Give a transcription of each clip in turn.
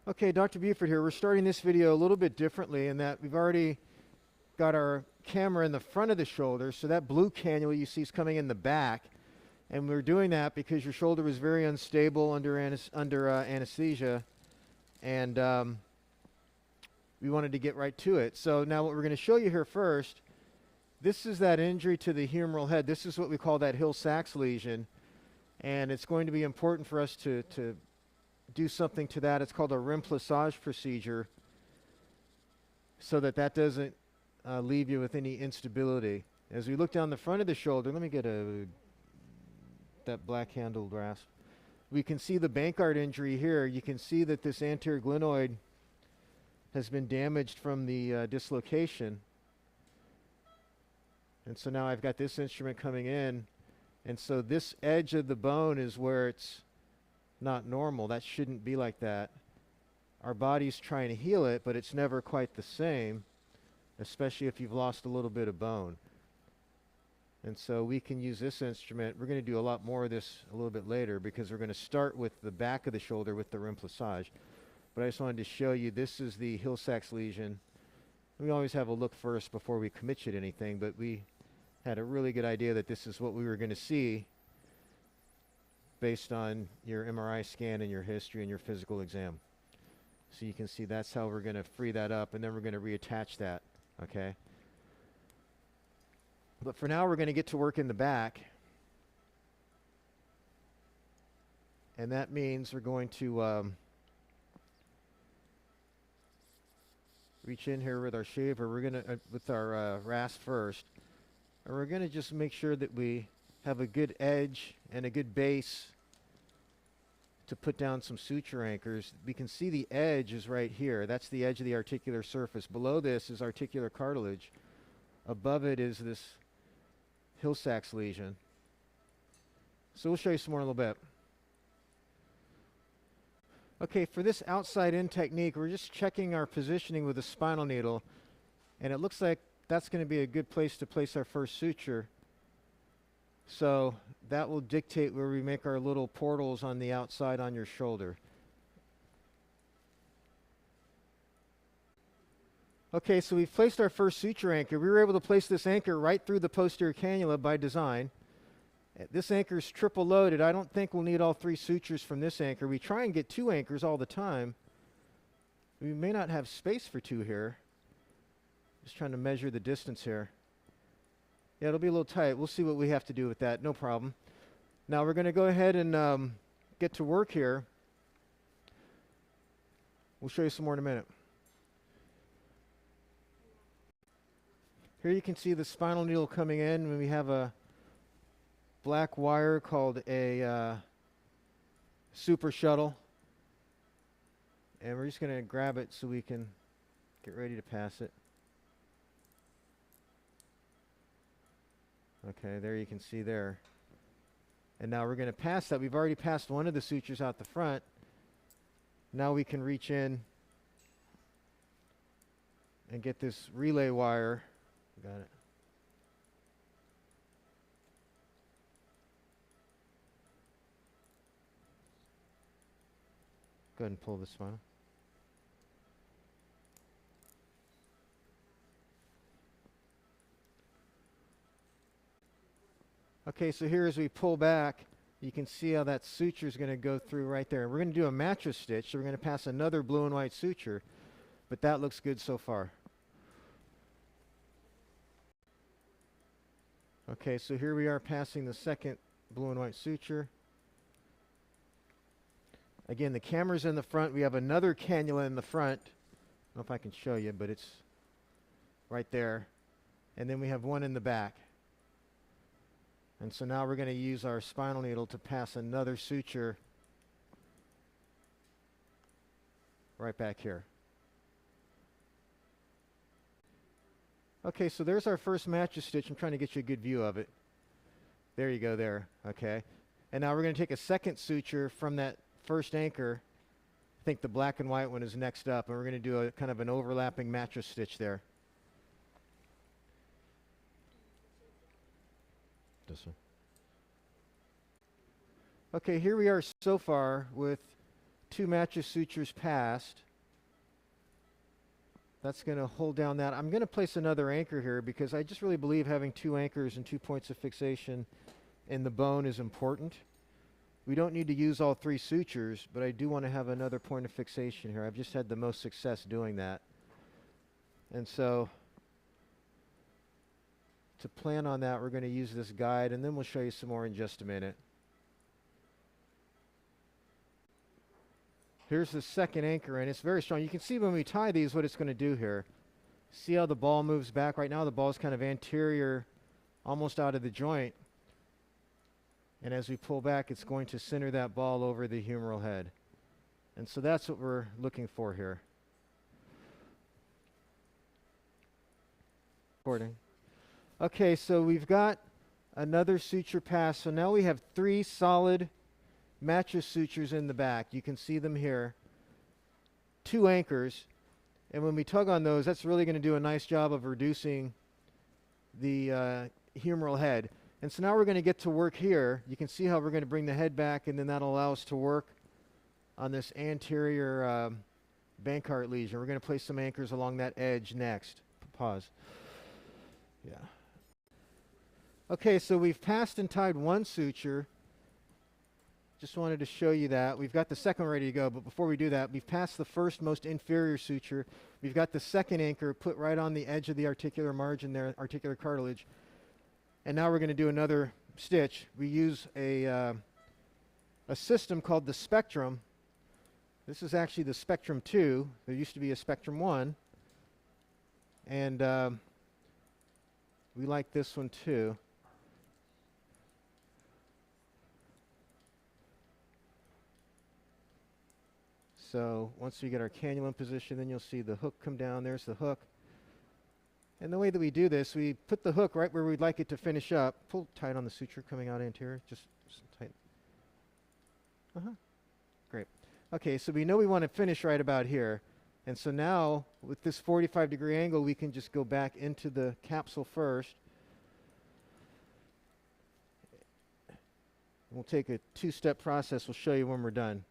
Okay, Dr. Buford here. We're starting this video a little bit differently in that we've already got our camera in the front of the shoulder, so that blue cannula you see is coming in the back. And we're doing that because your shoulder was very unstable under anesthesia, and we wanted to get right to it. So now what we're going to show you here first, this is that injury to the humeral head. This is what we call that hill-sachs lesion, and it's going to be important for us to do something to that. It's called a remplissage procedure, so that doesn't leave you with any instability. As we look down the front of the shoulder, let me get that black handled rasp. We can see the bankart injury here. You can see that this anterior glenoid has been damaged from the dislocation. And so now I've got this instrument coming in, and so this edge of the bone is where it's not normal. That shouldn't be like that. Our body's trying to heal it, but it's never quite the same, especially if you've lost a little bit of bone. And so we can use this instrument. We're going to do a lot more of this a little bit later because we're going to start with the back of the shoulder with the remplissage. But I just wanted to show you, this is the hill-sachs lesion. We always have a look first before we commit you to anything, but we had a really good idea that this is what we were going to see based on your MRI scan and your history and your physical exam. So you can see that's how we're going to free that up, and then we're going to reattach that, okay? But for now, we're going to get to work in the back. And that means we're going to reach in here with our shaver. We're going to, with our rasp first. And we're going to just make sure that we have a good edge and a good base to put down some suture anchors. We can see the edge is right here. That's the edge of the articular surface. Below this is articular cartilage. Above it is this hill-sachs lesion. So we'll show you some more in a little bit. Okay, for this outside-in technique, we're just checking our positioning with a spinal needle, and it looks like that's going to be a good place to place our first suture. So that will dictate where we make our little portals on the outside on your shoulder. Okay, so we've placed our first suture anchor. We were able to place this anchor right through the posterior cannula by design. This anchor is triple loaded. I don't think we'll need all three sutures from this anchor. We try and get two anchors all the time. We may not have space for two here. Just trying to measure the distance here. Yeah, it'll be a little tight. We'll see what we have to do with that. No problem. Now we're going to go ahead and get to work here. We'll show you some more in a minute. Here you can see the spinal needle coming in, and we have a black wire called a super shuttle. And we're just going to grab it so we can get ready to pass it. Okay, there you can see there. And now we're going to pass that. We've already passed one of the sutures out the front. Now we can reach in and get this relay wire. Got it. Go ahead and pull the spinal. Okay, so here as we pull back, you can see how that suture is going to go through right there. We're going to do a mattress stitch, so we're going to pass another blue and white suture, but that looks good so far. Okay, so here we are passing the second blue and white suture. Again, the camera's in the front. We have another cannula in the front. I don't know if I can show you, but it's right there. And then we have one in the back. And so now we're going to use our spinal needle to pass another suture right back here. Okay, so there's our first mattress stitch. I'm trying to get you a good view of it. There you go there, okay. And now we're going to take a second suture from that first anchor. I think the black and white one is next up, and we're going to do a kind of an overlapping mattress stitch there. This one. Okay, here we are so far with 2 mattress sutures passed. That's going to hold down that. I'm going to place another anchor here because I just really believe having 2 anchors and 2 points of fixation in the bone is important. We don't need to use all 3 sutures, but I do want to have another point of fixation here. I've just had the most success doing that. And so to plan on that, we're going to use this guide, and then we'll show you some more in just a minute. Here's the second anchor, and it's very strong. You can see when we tie these what it's going to do here. See how the ball moves back? Right now the ball is kind of anterior, almost out of the joint. And as we pull back, it's going to center that ball over the humeral head. And so that's what we're looking for here. Recording. Okay, so we've got another suture pass. So now we have 3 solid mattress sutures in the back. You can see them here. 2 anchors. And when we tug on those, that's really going to do a nice job of reducing the humeral head. And so now we're going to get to work here. You can see how we're going to bring the head back, and then that'll allow us to work on this anterior bankart lesion. We're going to place some anchors along that edge next. Pause. Yeah. Okay, so we've passed and tied 1 suture. Just wanted to show you that. We've got the second ready to go, but before we do that, we've passed the first most inferior suture. We've got the second anchor put right on the edge of the articular margin there, articular cartilage. And now we're going to do another stitch. We use a system called the Spectrum. This is actually the Spectrum 2. There used to be a Spectrum 1. And we like this one too. So once we get our cannula in position, then you'll see the hook come down. There's the hook. And the way that we do this, we put the hook right where we'd like it to finish up. Pull tight on the suture coming out anterior. Just tight. Great. Okay, so we know we want to finish right about here. And so now, with this 45-degree angle, we can just go back into the capsule first. We'll take a 2-step process. We'll show you when we're done.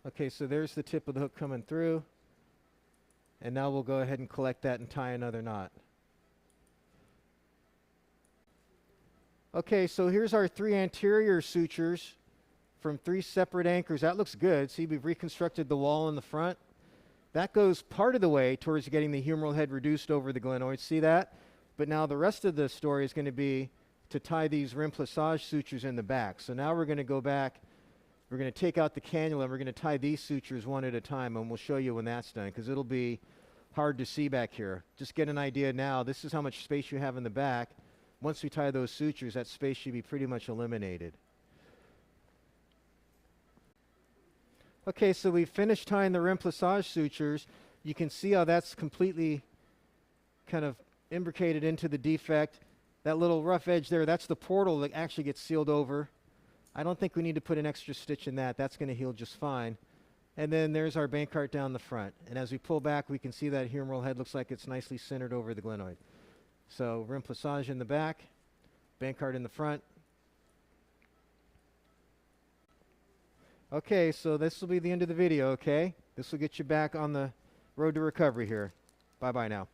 Okay, so there's the tip of the hook coming through. And now we'll go ahead and collect that and tie another knot. Okay, so here's our 3 anterior sutures from 3 separate anchors. That looks good. See, we've reconstructed the wall in the front. That goes part of the way towards getting the humeral head reduced over the glenoid. See that? But now the rest of the story is going to be to tie these remplissage sutures in the back. So now we're going to go back. We're going to take out the cannula, and we're going to tie these sutures one at a time, and we'll show you when that's done, because it'll be hard to see back here. Just get an idea now. This is how much space you have in the back. Once we tie those sutures, that space should be pretty much eliminated. Okay, so we've finished tying the remplissage sutures. You can see how that's completely kind of imbricated into the defect. That little rough edge there, that's the portal that actually gets sealed over. I don't think we need to put an extra stitch in that. That's going to heal just fine. And then there's our bankart down the front. And as we pull back, we can see that humeral head looks like it's nicely centered over the glenoid. So remplissage in the back, bankart in the front. Okay, so this will be the end of the video, okay? This will get you back on the road to recovery here. Bye-bye now.